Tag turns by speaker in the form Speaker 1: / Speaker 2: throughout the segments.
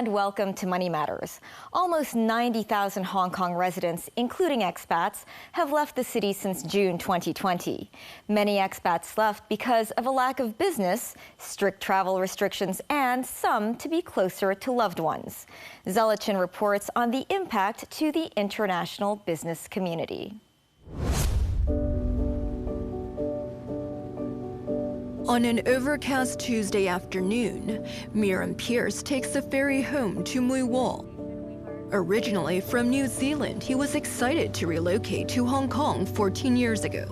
Speaker 1: and welcome to Money Matters. Almost 90,000 Hong Kong residents, including expats, have left the city since June 2020. Many expats left because of a lack of business, strict travel restrictions, and some to be closer to loved ones. Zelichin reports on the impact to the international business community.
Speaker 2: On an overcast Tuesday afternoon, Miriam Pierce takes the ferry home to Mui Wo. Originally from New Zealand, he was excited to relocate to Hong Kong 14 years ago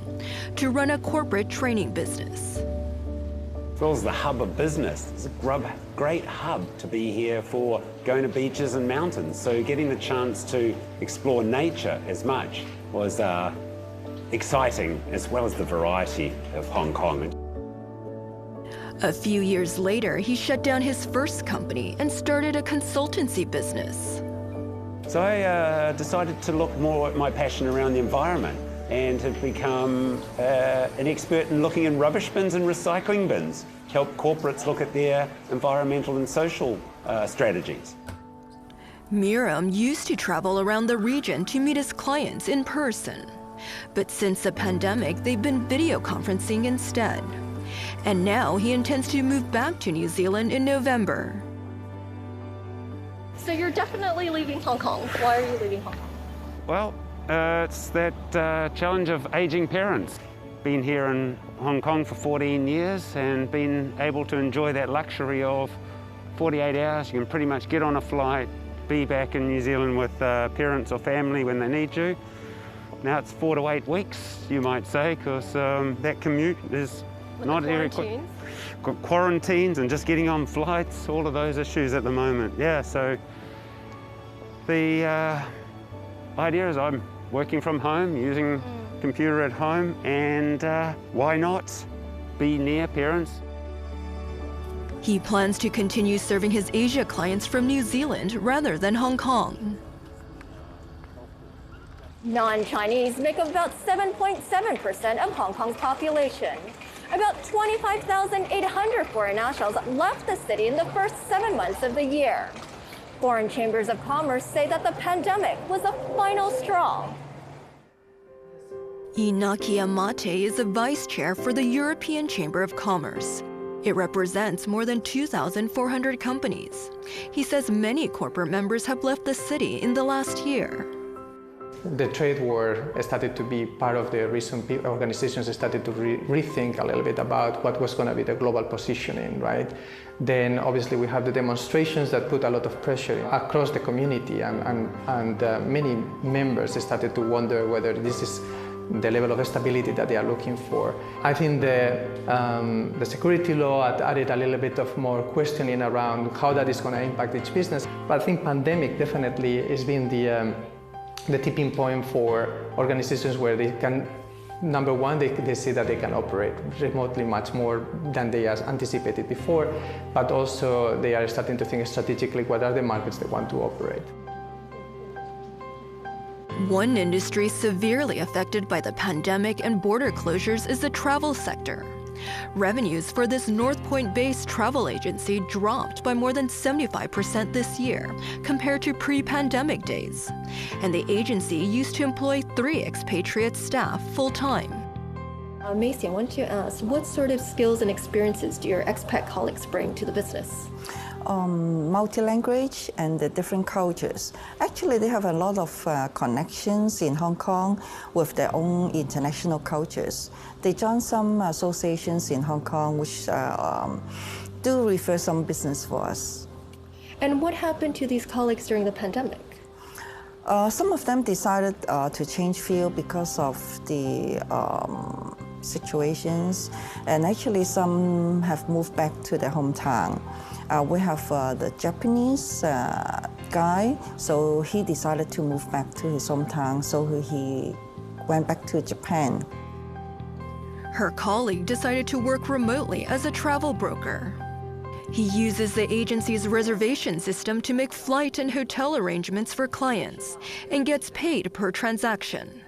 Speaker 2: to run a corporate training business.
Speaker 3: As well as the hub of business, it's a great hub to be here for going to beaches and mountains. So getting the chance to explore nature as much was exciting, as well as the variety of Hong Kong.
Speaker 2: A few years later, he shut down his first company and started a consultancy business.
Speaker 3: So I decided to look more at my passion around the environment and have become an expert in looking in rubbish bins and recycling bins, help corporates look at their environmental and social strategies.
Speaker 2: Miriam used to travel around the region to meet his clients in person. But since the pandemic, they've been video conferencing instead. And now he intends to move back to New Zealand in November.
Speaker 4: So you're definitely leaving Hong Kong. Why are you leaving Hong Kong?
Speaker 3: Well, it's that challenge of aging parents. Been here in Hong Kong for 14 years and been able to enjoy that luxury of 48 hours. You can pretty much get on a flight, be back in New Zealand with parents or family when they need you. Now it's 4 to 8 weeks, you might say, because that commute is not very quick. Quarantines and just getting on flights, all of those issues at the moment. Yeah, so the idea is I'm working from home, using computer at home, and why not be near parents?
Speaker 2: He plans to continue serving his Asia clients from New Zealand rather than Hong Kong.
Speaker 4: Non-Chinese make up about 7.7% of Hong Kong's population. About 25,800 foreign nationals left the city in the first 7 months of the year. Foreign chambers of commerce say that the pandemic was a final straw.
Speaker 2: Inaki Amate is the vice chair for the European Chamber of Commerce. It represents more than 2,400 companies. He says many corporate members have left the city in the last year.
Speaker 5: The trade war started to be part of the reason organizations started to rethink a little bit about what was going to be the global positioning, right? Then obviously we have the demonstrations that put a lot of pressure across the community, and many members started to wonder whether this is the level of stability that they are looking for. I think the security law added a little bit of more questioning around how that is going to impact each business. But I think pandemic definitely has been the tipping point for organizations where they can, number one, they see that they can operate remotely much more than they anticipated before, but also they are starting to think strategically what are the markets they want to operate.
Speaker 2: One industry severely affected by the pandemic and border closures is the travel sector. Revenues for this North Point-based travel agency dropped by more than 75% this year compared to pre-pandemic days. And the agency used to employ 3 expatriate staff full-time.
Speaker 4: Macy, I want to ask, what sort of skills and experiences do your expat colleagues bring to the business?
Speaker 6: Multi-language and the different cultures. Actually, they have a lot of connections in Hong Kong with their own international cultures. They join some associations in Hong Kong which do refer some business for us.
Speaker 4: And what happened to these colleagues during the pandemic?
Speaker 6: Some of them decided to change field because of the situations, and actually some have moved back to their hometown. We have the Japanese guy, so he decided to move back to his hometown, so he went back to Japan.
Speaker 2: Her colleague decided to work remotely as a travel broker. He uses the agency's reservation system to make flight and hotel arrangements for clients and gets paid per transaction.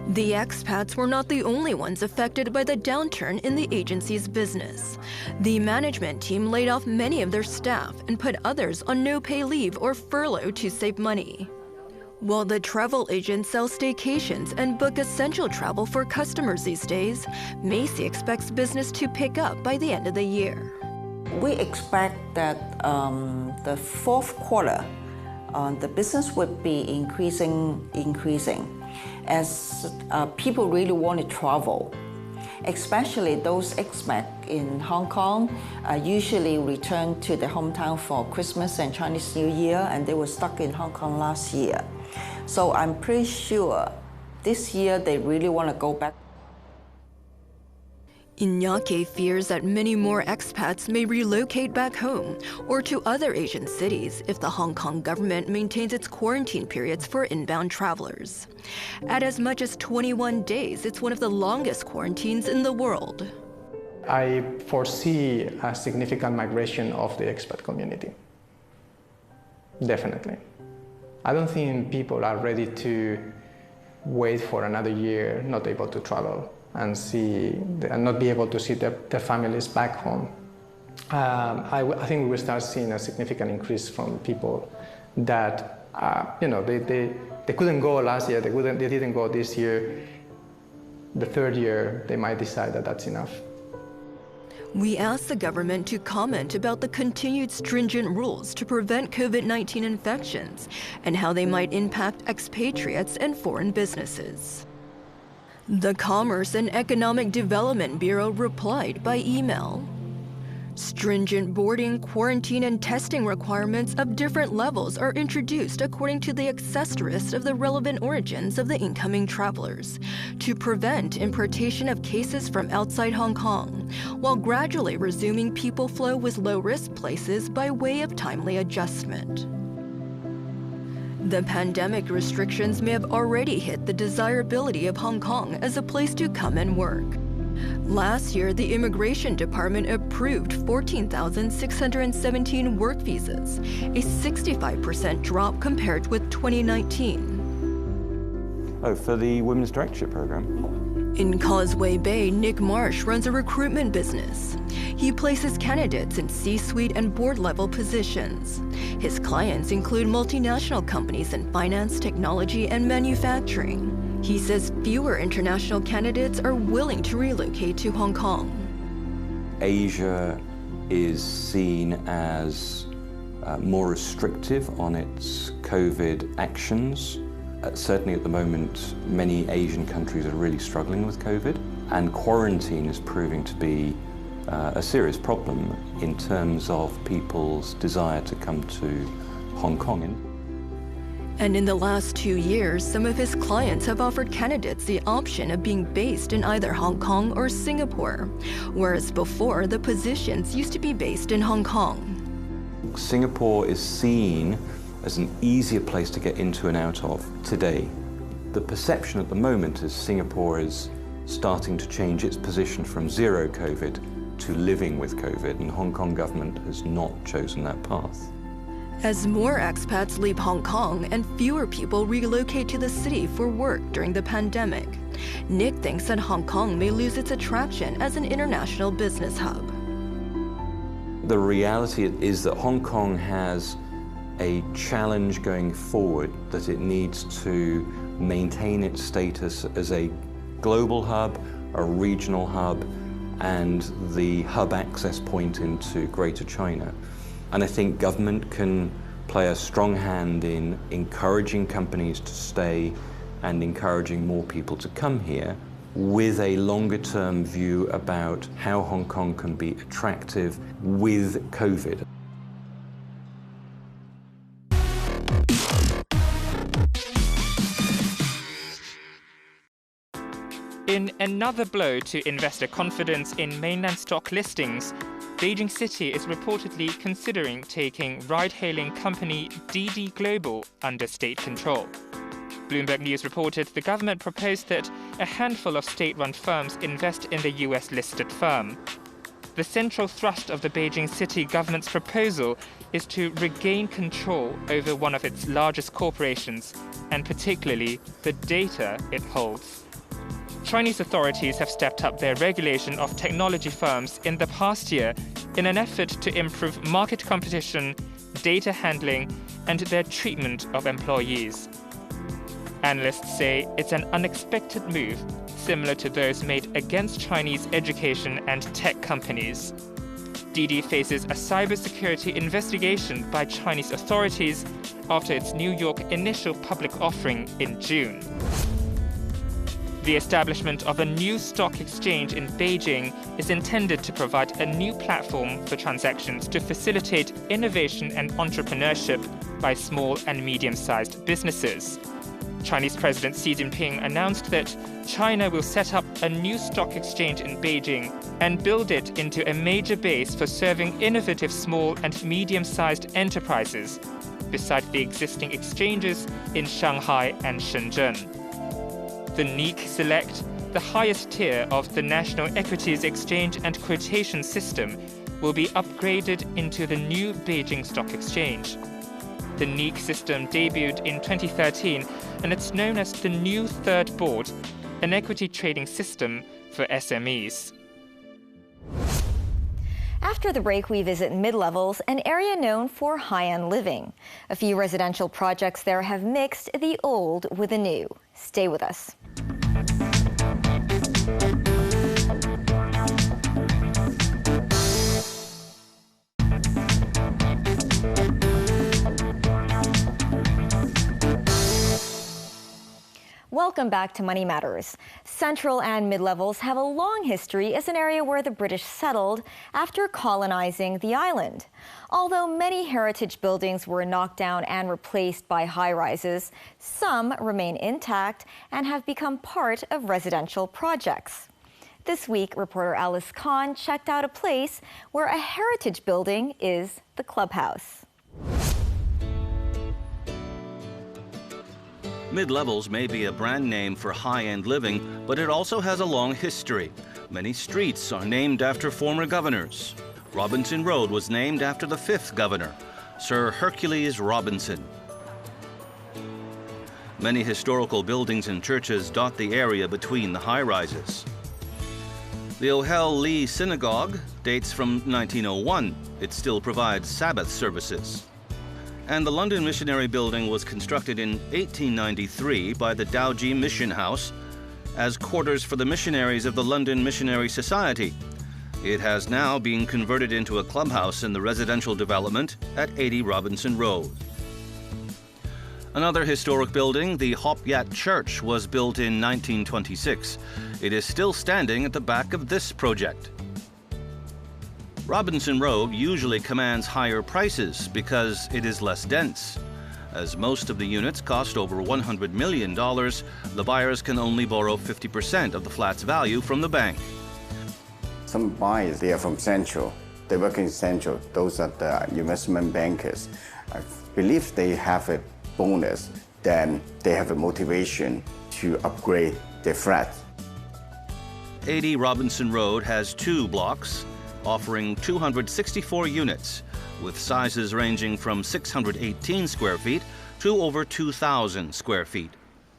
Speaker 2: The expats were not the only ones affected by the downturn in the agency's business. The management team laid off many of their staff and put others on no-pay leave or furlough to save money. While the travel agents sell staycations and book essential travel for customers these days, Macy expects business to pick up by the end of the year.
Speaker 6: We expect that the fourth quarter, the business would be increasing, as people really want to travel. Especially those expats in Hong Kong usually return to their hometown for Christmas and Chinese New Year, and they were stuck in Hong Kong last year. So I'm pretty sure this year they really want to go back.
Speaker 2: Iñaki fears that many more expats may relocate back home or to other Asian cities if the Hong Kong government maintains its quarantine periods for inbound travelers. At as much as 21 days, it's one of the longest quarantines in the world.
Speaker 5: I foresee a significant migration of the expat community. Definitely. I don't think people are ready to wait for another year not able to travel and not be able to see their families back home. I think we will start seeing a significant increase from people that they couldn't go last year, they didn't go this year. The third year, they might decide that that's enough.
Speaker 2: We asked the government to comment about the continued stringent rules to prevent COVID-19 infections and how they might impact expatriates and foreign businesses. The Commerce and Economic Development Bureau replied by email. Stringent boarding, quarantine, and testing requirements of different levels are introduced according to the accessorist of the relevant origins of the incoming travelers to prevent importation of cases from outside Hong Kong, while gradually resuming people flow with low-risk places by way of timely adjustment. The pandemic restrictions may have already hit the desirability of Hong Kong as a place to come and work. Last year, the Immigration Department approved 14,617 work visas, a 65% drop compared with 2019.
Speaker 7: Oh, for the Women's Directorship Program?
Speaker 2: In Causeway Bay, Nick Marsh runs a recruitment business. He places candidates in C-suite and board-level positions. His clients include multinational companies in finance, technology, and manufacturing. He says fewer international candidates are willing to relocate to Hong Kong.
Speaker 7: Asia is seen as more restrictive on its COVID actions. Certainly at the moment, many Asian countries are really struggling with COVID, and quarantine is proving to be a serious problem in terms of people's desire to come to Hong Kong.
Speaker 2: And in the last 2 years, some of his clients have offered candidates the option of being based in either Hong Kong or Singapore, whereas before the positions used to be based in Hong Kong.
Speaker 7: Singapore is seen as an easier place to get into and out of today. The perception at the moment is Singapore is starting to change its position from zero COVID to living with COVID, and the Hong Kong government has not chosen that path.
Speaker 2: As more expats leave Hong Kong and fewer people relocate to the city for work during the pandemic, Nick thinks that Hong Kong may lose its attraction as an international business hub.
Speaker 7: The reality is that Hong Kong has a challenge going forward, that it needs to maintain its status as a global hub, a regional hub, and the hub access point into Greater China. And I think government can play a strong hand in encouraging companies to stay and encouraging more people to come here with a longer-term view about how Hong Kong can be attractive with COVID.
Speaker 8: In another blow to investor confidence in mainland stock listings, Beijing City is reportedly considering taking ride-hailing company DD Global under state control. Bloomberg News reported the government proposed that a handful of state-run firms invest in the US-listed firm. The central thrust of the Beijing city government's proposal is to regain control over one of its largest corporations, and particularly the data it holds. Chinese authorities have stepped up their regulation of technology firms in the past year in an effort to improve market competition, data handling, and their treatment of employees. Analysts say it's an unexpected move, similar to those made against Chinese education and tech companies. Didi faces a cybersecurity investigation by Chinese authorities after its New York initial public offering in June. The establishment of a new stock exchange in Beijing is intended to provide a new platform for transactions to facilitate innovation and entrepreneurship by small and medium-sized businesses. Chinese President Xi Jinping announced that China will set up a new stock exchange in Beijing and build it into a major base for serving innovative small and medium-sized enterprises, beside the existing exchanges in Shanghai and Shenzhen. The NEEC Select, the highest tier of the National Equities Exchange and Quotation System, will be upgraded into the new Beijing Stock Exchange. The NEEC system debuted in 2013, and it's known as the new Third Board, an equity trading system for SMEs.
Speaker 1: After the break, we visit Midlevels, an area known for high-end living. A few residential projects there have mixed the old with the new. Stay with us. Welcome back to Money Matters. Central and Midlevels have a long history as an area where the British settled after colonizing the island. Although many heritage buildings were knocked down and replaced by high-rises, some remain intact and have become part of residential projects. This week, reporter Alice Khan checked out a place where a heritage building is the clubhouse.
Speaker 9: Midlevels may be a brand name for high-end living, but it also has a long history. Many streets are named after former governors. Robinson Road was named after the 5th governor, Sir Hercules Robinson. Many historical buildings and churches dot the area between the high-rises. The Ohel Lee Synagogue dates from 1901. It still provides Sabbath services. And the London Missionary Building was constructed in 1893 by the Dowji Mission House as quarters for the missionaries of the London Missionary Society. It has now been converted into a clubhouse in the residential development at 80 Robinson Road. Another historic building, the Hop Yat Church, was built in 1926. It is still standing at the back of this project. Robinson Road usually commands higher prices because it is less dense. As most of the units cost over $100 million, the buyers can only borrow 50% of the flat's value from the bank.
Speaker 10: Some buyers, they are from Central. They work in Central. Those are the investment bankers. I believe they have a bonus, then they have a motivation to upgrade their flat.
Speaker 9: 80 Robinson Road has 2 blocks, offering 264 units, with sizes ranging from 618 square feet to over 2,000 square feet.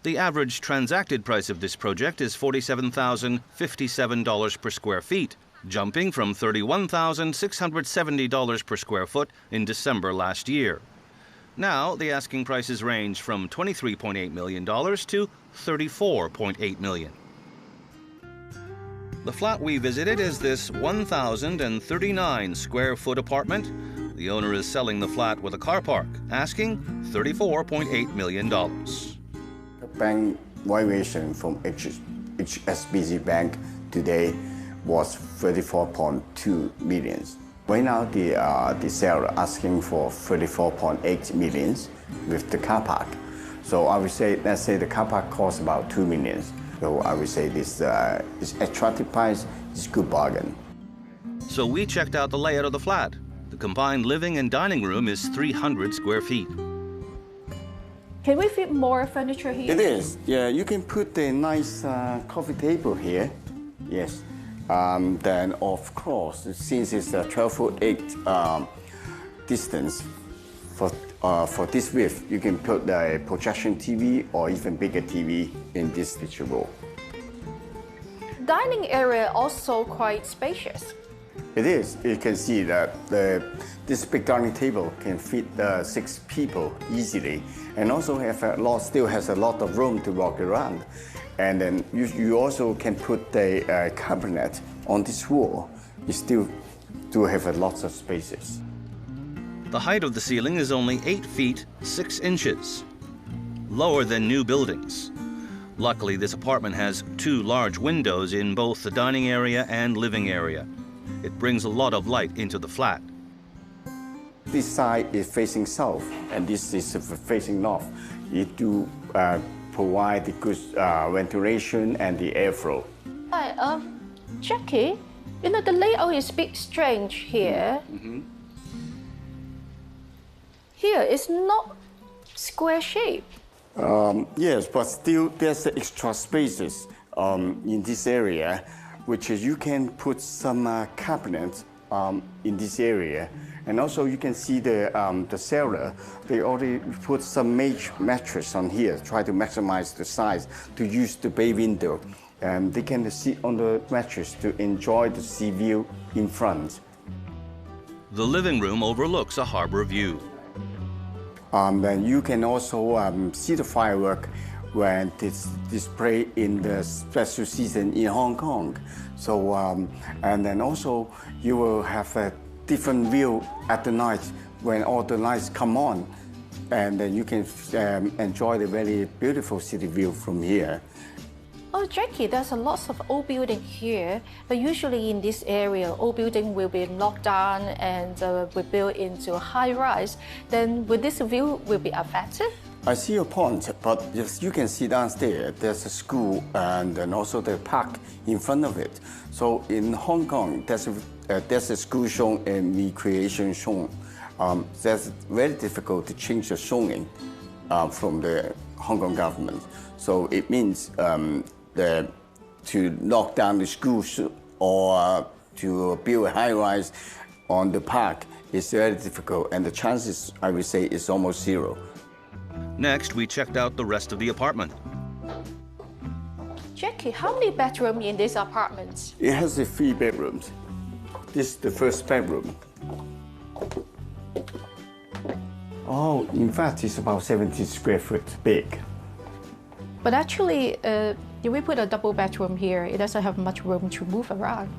Speaker 9: The average transacted price of this project is $47,057 per square feet, jumping from $31,670 per square foot in December last year. Now, the asking prices range from $23.8 million to $34.8 million. The flat we visited is this 1,039 square foot apartment. The owner is selling the flat with a car park, asking $34.8 million.
Speaker 10: The bank valuation from HSBC Bank today was $34.2 million. Right now, the seller asking for $34.8 million with the car park. So I would say, let's say the car park costs about $2 million. So I would say this attractive price is a good bargain.
Speaker 9: So we checked out the layout of the flat. The combined living and dining room is 300 square feet.
Speaker 4: Can we fit more furniture here?
Speaker 10: It is. Yeah, you can put a nice coffee table here. Yes. Then, of course, since it's a 12'8" distance, for this width, you can put a projection TV or even bigger TV in this digital.
Speaker 4: Dining area also quite spacious.
Speaker 10: It is. You can see that this big dining table can fit 6 people easily, and also still has a lot of room to walk around. And then you also can put a cabinet on this wall. You still do have lots of spaces.
Speaker 9: The height of the ceiling is only 8 feet 6 inches, lower than new buildings. Luckily, this apartment has 2 large windows in both the dining area and living area. It brings a lot of light into the flat.
Speaker 10: This side is facing south, and this is facing north. It do provide the good ventilation and the airflow.
Speaker 4: Hi, Jackie, you know the layout is a bit strange here. Here it's not square shape.
Speaker 10: Yes, but still there's extra spaces in this area, which is you can put some cabinets in this area. And also you can see the cellar, they already put some mattress on here, try to maximize the size to use the bay window. They can sit on the mattress to enjoy the sea view in front.
Speaker 9: The living room overlooks a harbor view.
Speaker 10: Then you can also see the firework when it's displayed in the special season in Hong Kong. So, and then also you will have a different view at the night when all the lights come on, and then you can enjoy the very beautiful city view from here.
Speaker 4: Oh, Jackie, there's a lot of old building here, but usually in this area, old building will be knocked down and rebuilt into a high rise. Then will this view will be affected?
Speaker 10: I see your point, but as you can see downstairs, there's a school and then also the park in front of it. So in Hong Kong, there's a school zone and recreation zone. That's very difficult to change the zoning from the Hong Kong government. So it means to knock down the schools or to build a high-rise on the park is very difficult, and the chances, I would say, is almost zero.
Speaker 9: Next, we checked out the rest of the apartment.
Speaker 4: Jackie, how many bedrooms in this apartment?
Speaker 10: It has 3 bedrooms. This is the first bedroom. Oh, in fact, it's about 70 square foot big.
Speaker 4: But actually, if we put a double bedroom here, it doesn't have much room to move around.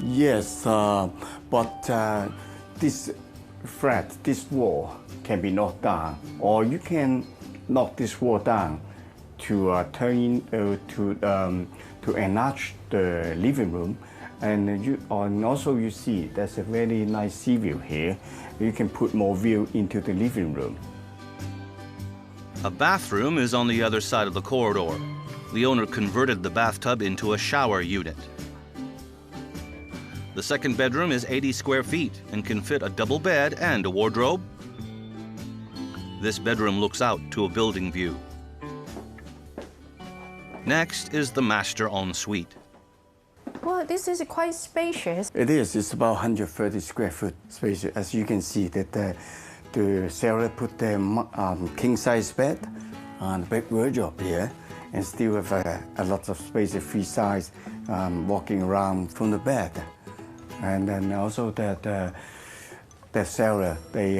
Speaker 10: Yes, but this flat, this wall can be knocked down, or you can knock this wall down to to enlarge the living room, and also you see there's a very nice sea view here. You can put more view into the living room.
Speaker 9: A bathroom is on the other side of the corridor. The owner converted the bathtub into a shower unit. The second bedroom is 80 square feet and can fit a double bed and a wardrobe. This bedroom looks out to a building view. Next is the master ensuite.
Speaker 4: Well, this is quite spacious.
Speaker 10: It is. It's about 130 square foot space. As you can see, that the seller put the king-size bed and big wardrobe here, and still have a lot of space, a free size, walking around from the bed. And then also that the seller, they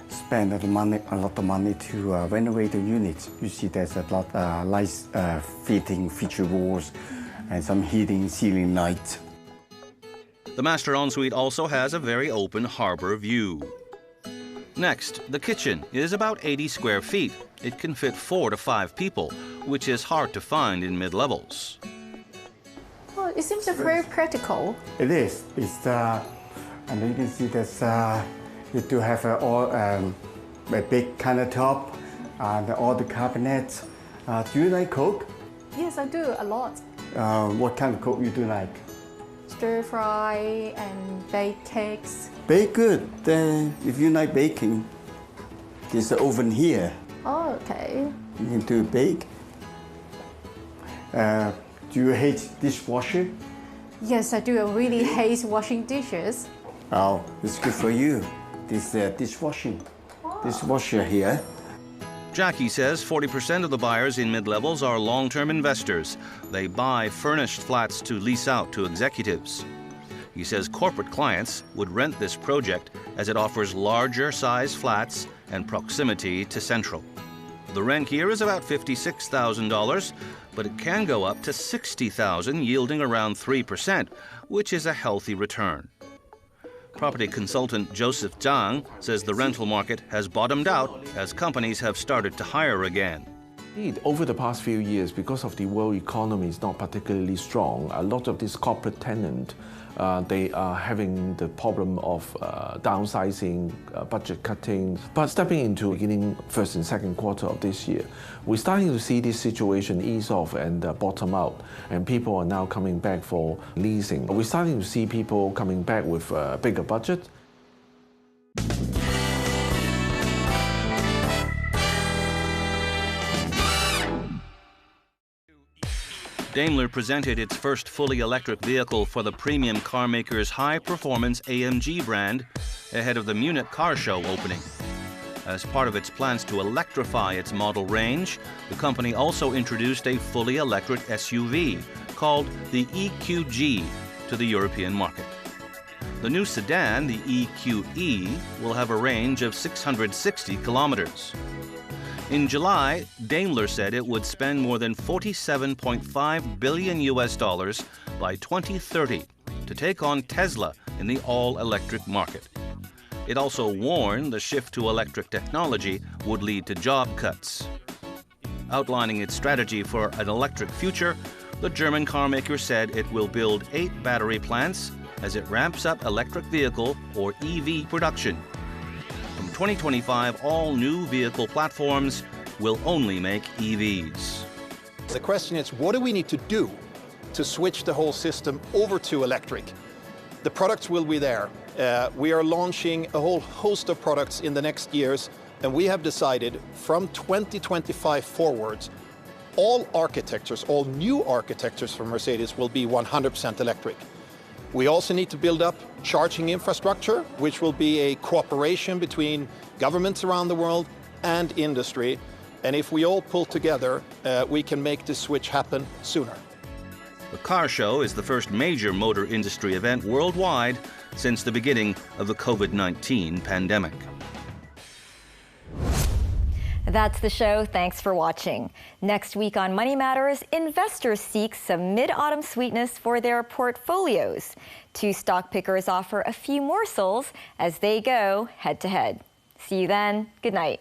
Speaker 10: spend a lot of money to renovate the units. You see there's a lot of nice fitting feature walls and some heating ceiling lights.
Speaker 9: The master ensuite also has a very open harbor view. Next, the kitchen is about 80 square feet. It can fit 4 to 5 people, which is hard to find in mid-levels.
Speaker 4: Well, it seems very practical.
Speaker 10: It is. It's and you can see there's you do have a big countertop and all the cabinets. Do you like Coke?
Speaker 4: Yes, I do, a lot.
Speaker 10: What kind of Coke you do like?
Speaker 4: Stir fry and baked cakes.
Speaker 10: Bake good. Then if you like baking, there's an oven here.
Speaker 4: Oh, okay.
Speaker 10: You can do bake. Do you hate dishwasher?
Speaker 11: Yes, I do. I really hate washing dishes.
Speaker 10: Oh, it's good for you. This dishwasher here.
Speaker 9: Jackie says 40% of the buyers in Midlevels are long-term investors. They buy furnished flats to lease out to executives. He says corporate clients would rent this project as it offers larger size flats and proximity to Central. The rent here is about $56,000, but it can go up to $60,000, yielding around 3%, which is a healthy return. Property consultant Joseph Zhang says the rental market has bottomed out as companies have started to hire again.
Speaker 12: Indeed, over the past few years, because of the world economy is not particularly strong, a lot of these corporate tenants, they are having the problem of downsizing, budget cutting. But stepping into beginning first and second quarter of this year, we're starting to see this situation ease off and bottom out, and people are now coming back for leasing. We're starting to see people coming back with a bigger budget.
Speaker 9: Daimler presented its first fully electric vehicle for the premium car maker's high-performance AMG brand ahead of the Munich car show opening. As part of its plans to electrify its model range, the company also introduced a fully electric SUV called the EQG to the European market. The new sedan, the EQE, will have a range of 660 kilometers. In July, Daimler said it would spend more than $47.5 billion by 2030 to take on Tesla in the all-electric market. It also warned the shift to electric technology would lead to job cuts. Outlining its strategy for an electric future, the German carmaker said it will build 8 battery plants as it ramps up electric vehicle, or EV, production. From 2025, all new vehicle platforms will only make EVs.
Speaker 13: The question is, what do we need to do to switch the whole system over to electric? The products will be there. We are launching a whole host of products in the next years, and we have decided from 2025 forwards, all architectures, all new architectures from Mercedes will be 100% electric. We also need to build up charging infrastructure, which will be a cooperation between governments around the world and industry. And if we all pull together, we can make this switch happen sooner.
Speaker 9: The car show is the first major motor industry event worldwide since the beginning of the COVID-19 pandemic.
Speaker 1: That's the show. Thanks for watching. Next week on Money Matters, investors seek some mid-autumn sweetness for their portfolios. 2 stock pickers offer a few morsels as they go head-to-head. See you then. Good night.